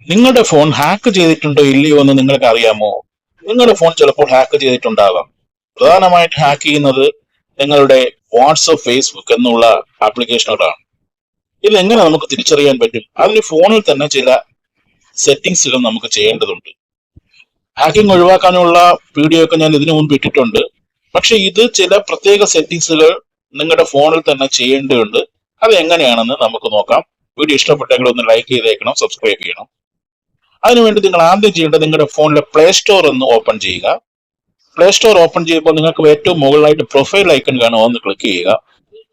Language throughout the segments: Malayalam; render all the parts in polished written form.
നിങ്ങളുടെ ഫോൺ ഹാക്ക് ചെയ്തിട്ടുണ്ടോ ഇല്ലയോ എന്ന് നിങ്ങൾക്ക് അറിയാമോ? നിങ്ങളുടെ ഫോൺ ചിലപ്പോൾ ഹാക്ക് ചെയ്തിട്ടുണ്ടാകാം. പ്രധാനമായിട്ട് ഹാക്ക് ചെയ്യുന്നത് നിങ്ങളുടെ വാട്സപ്പ്, ഫേസ്ബുക്ക് എന്നുള്ള ആപ്ലിക്കേഷനുകളാണ്. ഇതെങ്ങനെ നമുക്ക് തിരിച്ചറിയാൻ പറ്റും? അതിന് ഫോണിൽ തന്നെ ചില സെറ്റിംഗ്സുകൾ നമുക്ക് ചെയ്യേണ്ടതുണ്ട്. ഹാക്കിംഗ് ഒഴിവാക്കാനുള്ള വീഡിയോ ഒക്കെ ഞാൻ ഇതിനു മുൻപ് ഇട്ടിട്ടുണ്ട്. പക്ഷെ ഇത് ചില പ്രത്യേക സെറ്റിംഗ്സുകൾ നിങ്ങളുടെ ഫോണിൽ തന്നെ ചെയ്യേണ്ടതുണ്ട്. അത് എങ്ങനെയാണെന്ന് നമുക്ക് നോക്കാം. വീഡിയോ ഇഷ്ടപ്പെട്ടെങ്കിൽ ഒന്ന് ലൈക്ക് ചെയ്തേക്കണം, സബ്സ്ക്രൈബ് ചെയ്യണം. അതിനുവേണ്ടി നിങ്ങൾ ആദ്യം ചെയ്യേണ്ടത് നിങ്ങളുടെ ഫോണിലെ പ്ലേ സ്റ്റോർ ഒന്ന് ഓപ്പൺ ചെയ്യുക. പ്ലേ സ്റ്റോർ ഓപ്പൺ ചെയ്യുമ്പോൾ നിങ്ങൾക്ക് ഏറ്റവും മുകളിലായിട്ട് പ്രൊഫൈൽ ഐക്കൺ കാണും, അതൊന്ന് ക്ലിക്ക് ചെയ്യുക.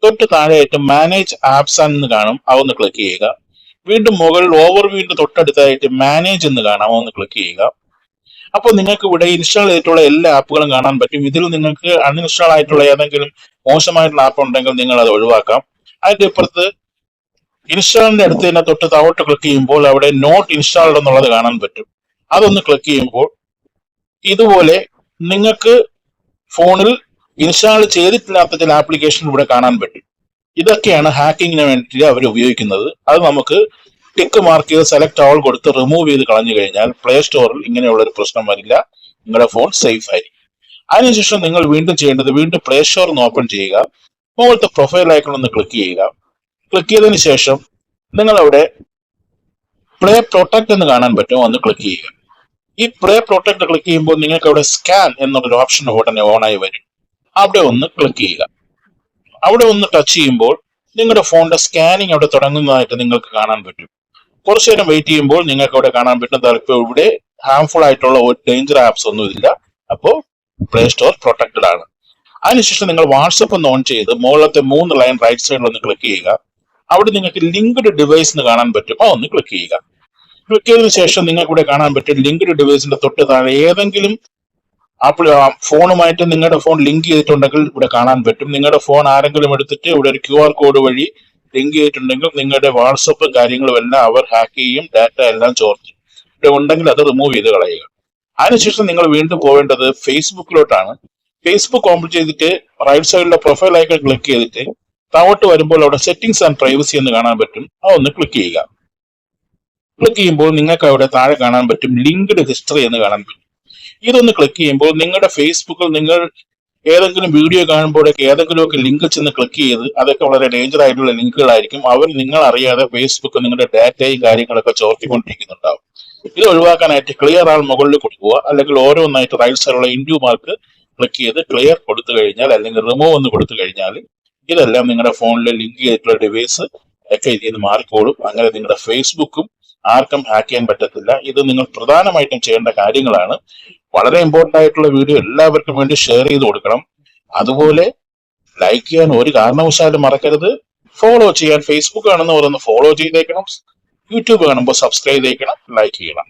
തൊട്ട് താഴെയായിട്ട് മാനേജ് ആപ്സ് എന്ന് കാണും, അതൊന്ന് ക്ലിക്ക് ചെയ്യുക. വീണ്ടും മുകളിൽ ഓവർവ്യൂവിന്റെ തൊട്ടടുത്തായിട്ട് മാനേജ് എന്ന് കാണാം, അതൊന്ന് ക്ലിക്ക് ചെയ്യുക. അപ്പോൾ നിങ്ങൾക്ക് ഇവിടെ ഇൻസ്റ്റാൾ ചെയ്തിട്ടുള്ള എല്ലാ ആപ്പുകളും കാണാൻ പറ്റും. ഇതിൽ നിങ്ങൾക്ക് അൺഇൻസ്റ്റാൾ ആയിട്ടുള്ള ഏതെങ്കിലും മോശമായിട്ടുള്ള ആപ്പ് ഉണ്ടെങ്കിൽ നിങ്ങൾ അത് ഒഴിവാക്കാം. അതിന്റെ ഇപ്പുറത്ത് ഇൻസ്റ്റാളിന്റെ അടുത്ത് തന്നെ തൊട്ട് താഴോട്ട് ക്ലിക്ക് ചെയ്യുമ്പോൾ അവിടെ നോട്ട് ഇൻസ്റ്റാൾഡ് എന്നുള്ളത് കാണാൻ പറ്റും. അതൊന്ന് ക്ലിക്ക് ചെയ്യുമ്പോൾ ഇതുപോലെ നിങ്ങൾക്ക് ഫോണിൽ ഇൻസ്റ്റാൾ ചെയ്തിട്ടില്ലാത്ത ചില ആപ്ലിക്കേഷൻ ഇവിടെ കാണാൻ പറ്റും. ഇതൊക്കെയാണ് ഹാക്കിങ്ങിന് വേണ്ടി അവർ ഉപയോഗിക്കുന്നത്. അത് നമുക്ക് ടിക്ക് മാർക്ക് ചെയ്ത് സെലക്ട് ആൾ കൊടുത്ത് റിമൂവ് ചെയ്ത് കളഞ്ഞു കഴിഞ്ഞാൽ പ്ലേ സ്റ്റോറിൽ ഇങ്ങനെയുള്ള ഒരു പ്രശ്നം വരില്ല. നിങ്ങളുടെ ഫോൺ സേഫ് ആയിരിക്കും. അതിനുശേഷം നിങ്ങൾ വീണ്ടും ചെയ്യേണ്ടത് വീണ്ടും പ്ലേ സ്റ്റോർ ഒന്ന് ഓപ്പൺ ചെയ്യുക. മുകളിലത്തെ പ്രൊഫൈൽ ഐക്കൺ ഒന്ന് ക്ലിക്ക് ചെയ്യുക. ക്ലിക്ക് ചെയ്തതിന് ശേഷം നിങ്ങൾ അവിടെ പ്ലേ പ്രൊട്ടക്ട് എന്ന് കാണാൻ പറ്റും, ഒന്ന് ക്ലിക്ക് ചെയ്യുക. ഈ പ്ലേ പ്രൊട്ടക്ട് ക്ലിക്ക് ചെയ്യുമ്പോൾ നിങ്ങൾക്ക് അവിടെ സ്കാൻ എന്നുള്ളൊരു ഓപ്ഷൻ ഉടനെ ഓണായി വരും. അവിടെ ഒന്ന് ക്ലിക്ക് ചെയ്യുക. അവിടെ ഒന്ന് ടച്ച് ചെയ്യുമ്പോൾ നിങ്ങളുടെ ഫോണിന്റെ സ്കാനിങ് അവിടെ തുടങ്ങുന്നതായിട്ട് നിങ്ങൾക്ക് കാണാൻ പറ്റും. കുറച്ചു നേരം വെയിറ്റ് ചെയ്യുമ്പോൾ നിങ്ങൾക്ക് അവിടെ കാണാൻ പറ്റും ഇപ്പോൾ ഇവിടെ ഹാംഫുൾ ആയിട്ടുള്ള ഒരു ഡേഞ്ചർ ആപ്സ് ഒന്നും ഇല്ല. അപ്പോൾ പ്ലേ സ്റ്റോർ പ്രൊട്ടക്റ്റഡ് ആണ്. അതിനുശേഷം നിങ്ങൾ വാട്സപ്പ് ഒന്ന് ഓൺ ചെയ്ത് മുകളിലത്തെ 3 ലൈൻ റൈറ്റ് സൈഡിൽ ഒന്ന് ക്ലിക്ക് ചെയ്യുക. അവിടെ നിങ്ങൾക്ക് ലിങ്ക്ഡ് ഡിവൈസ് എന്ന് കാണാൻ പറ്റും, ഒന്ന് ക്ലിക്ക് ചെയ്യുക. ക്ലിക്ക് ചെയ്തതിനു ശേഷം നിങ്ങൾക്ക് ഇവിടെ കാണാൻ പറ്റും ലിങ്ക്ഡ് ഡിവൈസിന്റെ തൊട്ട് താഴെ ഏതെങ്കിലും ഫോണുമായിട്ട് നിങ്ങളുടെ ഫോൺ ലിങ്ക് ചെയ്തിട്ടുണ്ടെങ്കിൽ ഇവിടെ കാണാൻ പറ്റും. നിങ്ങളുടെ ഫോൺ ആരെങ്കിലും എടുത്തിട്ട് ഇവിടെ ഒരു QR കോഡ് വഴി ലിങ്ക് ചെയ്തിട്ടുണ്ടെങ്കിൽ നിങ്ങളുടെ വാട്സപ്പ് കാര്യങ്ങളും എല്ലാം അവർ ഹാക്ക് ചെയ്യും, ഡാറ്റ എല്ലാം ചോർത്തും. ഇവിടെ ഉണ്ടെങ്കിൽ അത് റിമൂവ് ചെയ്ത് കളയുക. അതിനുശേഷം നിങ്ങൾ വീണ്ടും പോവേണ്ടത് ഫേസ്ബുക്കിലോട്ടാണ്. ഫേസ്ബുക്ക് ഓപ്പൺ ചെയ്തിട്ട് റൈറ്റ് സൈഡിലെ പ്രൊഫൈൽ ഐക്കൺ ക്ലിക്ക് ചെയ്തിട്ട് താഴോട്ട് വരുമ്പോൾ അവിടെ സെറ്റിംഗ്സ് ആൻഡ് പ്രൈവസി എന്ന് കാണാൻ പറ്റും, അതൊന്ന് ക്ലിക്ക് ചെയ്യുക. ക്ലിക്ക് ചെയ്യുമ്പോൾ നിങ്ങൾക്ക് അവിടെ താഴെ കാണാൻ പറ്റും ലിങ്ക്ഡ് ഹിസ്റ്ററി എന്ന് കാണാൻ പറ്റും. ഇതൊന്ന് ക്ലിക്ക് ചെയ്യുമ്പോൾ നിങ്ങളുടെ ഫേസ്ബുക്കിൽ നിങ്ങൾ ഏതെങ്കിലും വീഡിയോ കാണുമ്പോഴൊക്കെ ഏതെങ്കിലുമൊക്കെ ലിങ്ക് ചെന്ന് ക്ലിക്ക് ചെയ്ത് അതൊക്കെ വളരെ ഡേഞ്ചർ ആയിട്ടുള്ള ലിങ്കുകളായിരിക്കും. അവർ നിങ്ങൾ അറിയാതെ ഫേസ്ബുക്ക് നിങ്ങളുടെ ഡാറ്റയും കാര്യങ്ങളൊക്കെ ചോർത്തിക്കൊണ്ടിരിക്കുന്നുണ്ടാവും. ഇത് ഒഴിവാക്കാനായിട്ട് ക്ലിയർ ആൾ മുകളിൽ കൊടുക്കുക, അല്ലെങ്കിൽ ഓരോന്നായിട്ട് റൈറ്റ് സൈഡിലുള്ള ഇൻഡ്യൂ മാർക്ക് ക്ലിക്ക് ചെയ്ത് ക്ലിയർ കൊടുത്തു കഴിഞ്ഞാൽ അല്ലെങ്കിൽ റിമൂവ് എന്ന് കൊടുത്തു കഴിഞ്ഞാൽ ഇതെല്ലാം നിങ്ങളുടെ ഫോണിൽ ലിങ്ക് ചെയ്തിട്ടുള്ള ഡിവൈസ് ഒക്കെ ഇതിൽ നിന്ന് മാറിക്കോളും. അങ്ങനെ നിങ്ങളുടെ ഫേസ്ബുക്കും ആർക്കും ഹാക്ക് ചെയ്യാൻ പറ്റത്തില്ല. ഇത് നിങ്ങൾ പ്രധാനമായിട്ടും ചെയ്യേണ്ട കാര്യങ്ങളാണ്. വളരെ ഇമ്പോർട്ടന്റ് ആയിട്ടുള്ള വീഡിയോ എല്ലാവർക്കും വേണ്ടി ഷെയർ ചെയ്ത് കൊടുക്കണം. അതുപോലെ ലൈക്ക് ചെയ്യാൻ ഒരു കാരണവശാലും മറക്കരുത്. ഫോളോ ചെയ്യാൻ ഫേസ്ബുക്ക് ആണെന്ന് പറയുന്നത് ഫോളോ ചെയ്തേക്കണം. യൂട്യൂബ് കാണുമ്പോൾ സബ്സ്ക്രൈബ് ചെയ്തേക്കണം, ലൈക്ക് ചെയ്യണം.